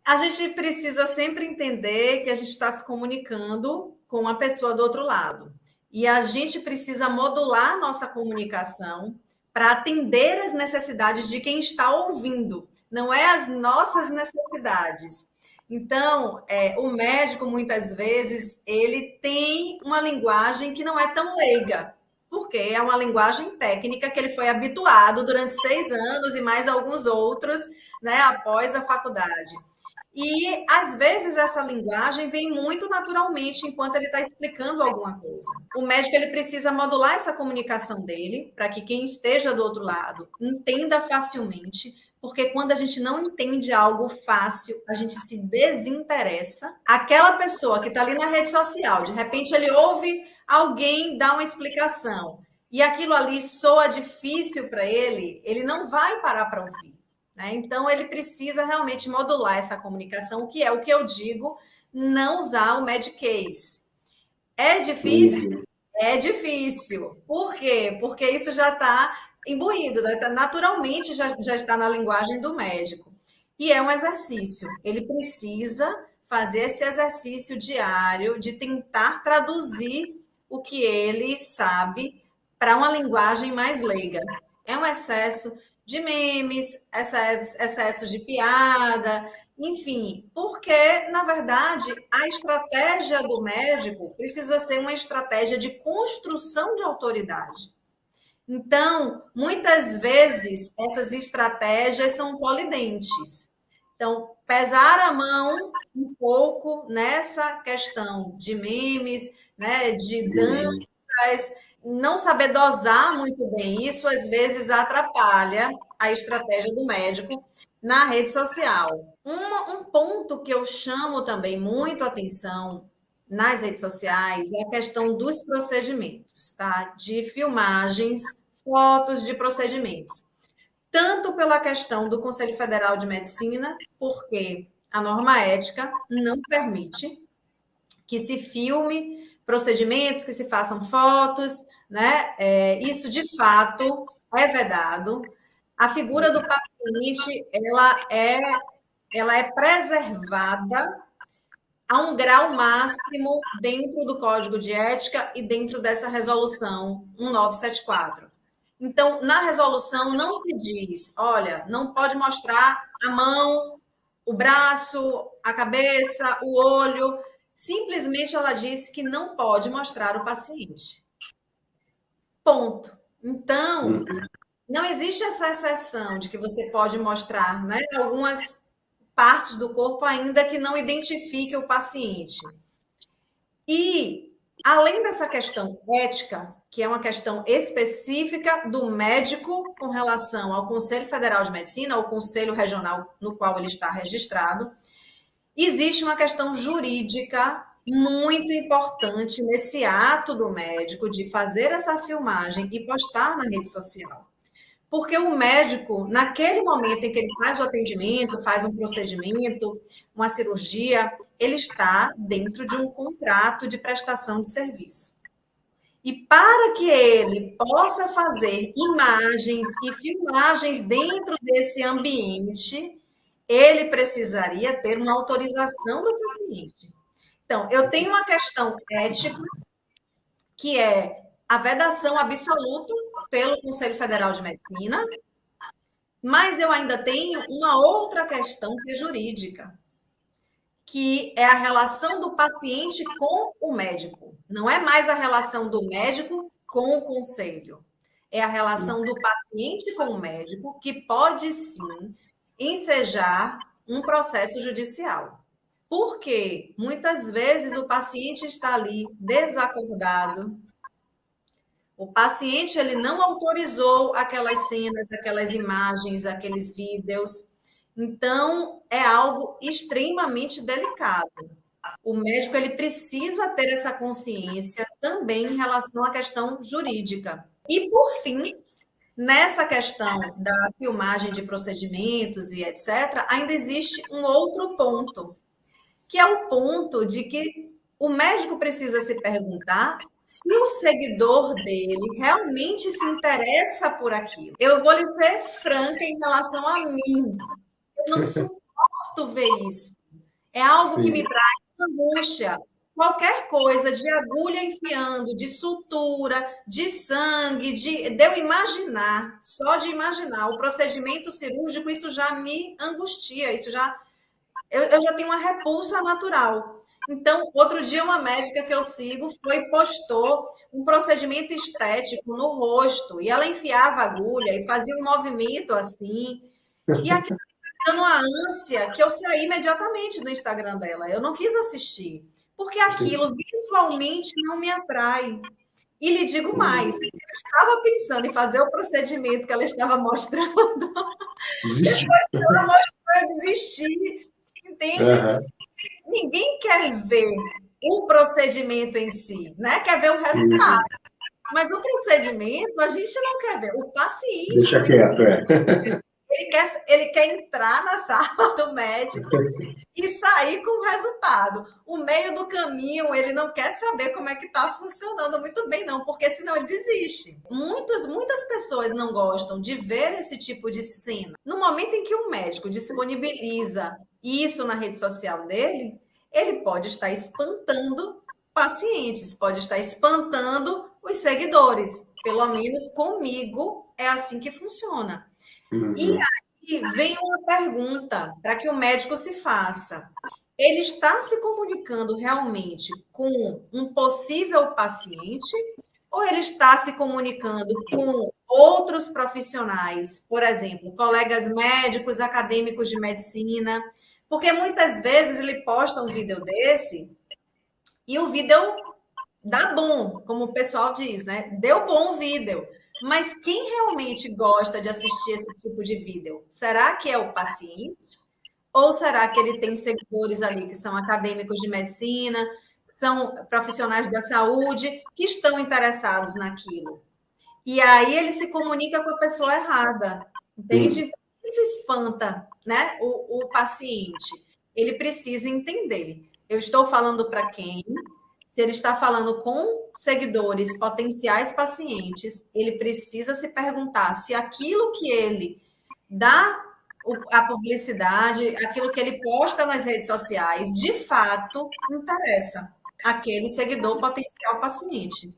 A gente precisa sempre entender que a gente está se comunicando com a pessoa do outro lado. E a gente precisa modular nossa comunicação para atender as necessidades de quem está ouvindo, não é as nossas necessidades. Então, o médico, muitas vezes, ele tem uma linguagem que não é tão leiga, porque é uma linguagem técnica que ele foi habituado durante 6 anos e mais alguns outros, né, após a faculdade. E, às vezes, essa linguagem vem muito naturalmente enquanto ele está explicando alguma coisa. O médico ele precisa modular essa comunicação dele para que quem esteja do outro lado entenda facilmente, porque quando a gente não entende algo fácil, a gente se desinteressa. Aquela pessoa que está ali na rede social, de repente ele ouve alguém dar uma explicação e aquilo ali soa difícil para ele não vai parar para ouvir. Né? Então, ele precisa realmente modular essa comunicação, que é o que eu digo, não usar o Medicase. É difícil? É difícil. Por quê? Porque isso já está imbuído, né? Naturalmente já está na linguagem do médico. E é um exercício. Ele precisa fazer esse exercício diário de tentar traduzir o que ele sabe para uma linguagem mais leiga. É um excesso de memes, excesso de piada, enfim, porque, na verdade, a estratégia do médico precisa ser uma estratégia de construção de autoridade. Então, muitas vezes, essas estratégias são colidentes. Então, pesar a mão um pouco nessa questão de memes, né, de danças, não saber dosar muito bem isso, às vezes atrapalha a estratégia do médico na rede social. Um ponto que eu chamo também muito atenção nas redes sociais é a questão dos procedimentos, tá? De filmagens, fotos de procedimentos. Tanto pela questão do Conselho Federal de Medicina, porque a norma ética não permite que se filme procedimentos, que se façam fotos, né? Isso, de fato, é vedado. A figura do paciente, ela é preservada a um grau máximo dentro do Código de Ética e dentro dessa resolução 1974. Então, na resolução não se diz, olha, não pode mostrar a mão, o braço, a cabeça, o olho. Simplesmente ela disse que não pode mostrar o paciente. Ponto. Então, não existe essa exceção de que você pode mostrar, né, algumas partes do corpo ainda que não identifique o paciente. E, além dessa questão ética, que é uma questão específica do médico com relação ao Conselho Federal de Medicina, ao Conselho Regional no qual ele está registrado, existe uma questão jurídica muito importante nesse ato do médico de fazer essa filmagem e postar na rede social. Porque o médico, naquele momento em que ele faz o atendimento, faz um procedimento, uma cirurgia, ele está dentro de um contrato de prestação de serviço. E para que ele possa fazer imagens e filmagens dentro desse ambiente, ele precisaria ter uma autorização do paciente. Então, eu tenho uma questão ética, que é a vedação absoluta pelo Conselho Federal de Medicina, mas eu ainda tenho uma outra questão que é jurídica, que é a relação do paciente com o médico. Não é mais a relação do médico com o conselho. É a relação do paciente com o médico, que pode sim ensejar um processo judicial. Porque muitas vezes o paciente está ali desacordado, o paciente ele não autorizou aquelas cenas, aquelas imagens, aqueles vídeos. Então, é algo extremamente delicado. O médico ele precisa ter essa consciência também em relação à questão jurídica. E, por fim, nessa questão da filmagem de procedimentos e etc., ainda existe um outro ponto, que é o ponto de que o médico precisa se perguntar se o seguidor dele realmente se interessa por aquilo. Eu vou lhe ser franca em relação a mim. Eu não suporto suporto ver isso. É algo que Sim. me traz angústia. Qualquer coisa de agulha enfiando, de sutura, de sangue, de eu imaginar, só de imaginar o procedimento cirúrgico, isso já me angustia, isso já eu já tenho uma repulsa natural. Então, outro dia, uma médica que eu sigo postou um procedimento estético no rosto, e ela enfiava a agulha e fazia um movimento assim, e aquilo dando uma ânsia que eu saí imediatamente do Instagram dela. Eu não quis assistir, porque Sim. aquilo visualmente não me atrai. E lhe digo mais, eu estava pensando em fazer o procedimento que ela estava mostrando, Desistiu. ela mostrou, eu desisti, entende? Aham. Ninguém quer ver o procedimento em si, né? Quer ver o resultado. Uhum. Mas o procedimento a gente não quer ver. O paciente Deixa não quieto, é. ele quer entrar na sala do médico e sair com o resultado. O meio do caminho, ele não quer saber como é que está funcionando muito bem, não, porque senão ele desiste. Muitas pessoas não gostam de ver esse tipo de cena. No momento em que um médico disponibiliza isso na rede social dele, ele pode estar espantando pacientes, pode estar espantando os seguidores. Pelo menos comigo é assim que funciona. E Uhum. aí vem uma pergunta para que o médico se faça. Ele está se comunicando realmente com um possível paciente ou ele está se comunicando com outros profissionais, por exemplo, colegas médicos, acadêmicos de medicina? Porque muitas vezes ele posta um vídeo desse e o vídeo dá bom, como o pessoal diz, né? Deu bom o vídeo. Mas quem realmente gosta de assistir esse tipo de vídeo? Será que é o paciente? Ou será que ele tem seguidores ali que são acadêmicos de medicina, são profissionais da saúde, que estão interessados naquilo? E aí ele se comunica com a pessoa errada, Sim. entende? Isso espanta, né, o paciente. Ele precisa entender. Eu estou falando para quem? Se ele está falando com seguidores, potenciais pacientes, ele precisa se perguntar se aquilo que ele dá a publicidade, aquilo que ele posta nas redes sociais, de fato interessa aquele seguidor potencial paciente.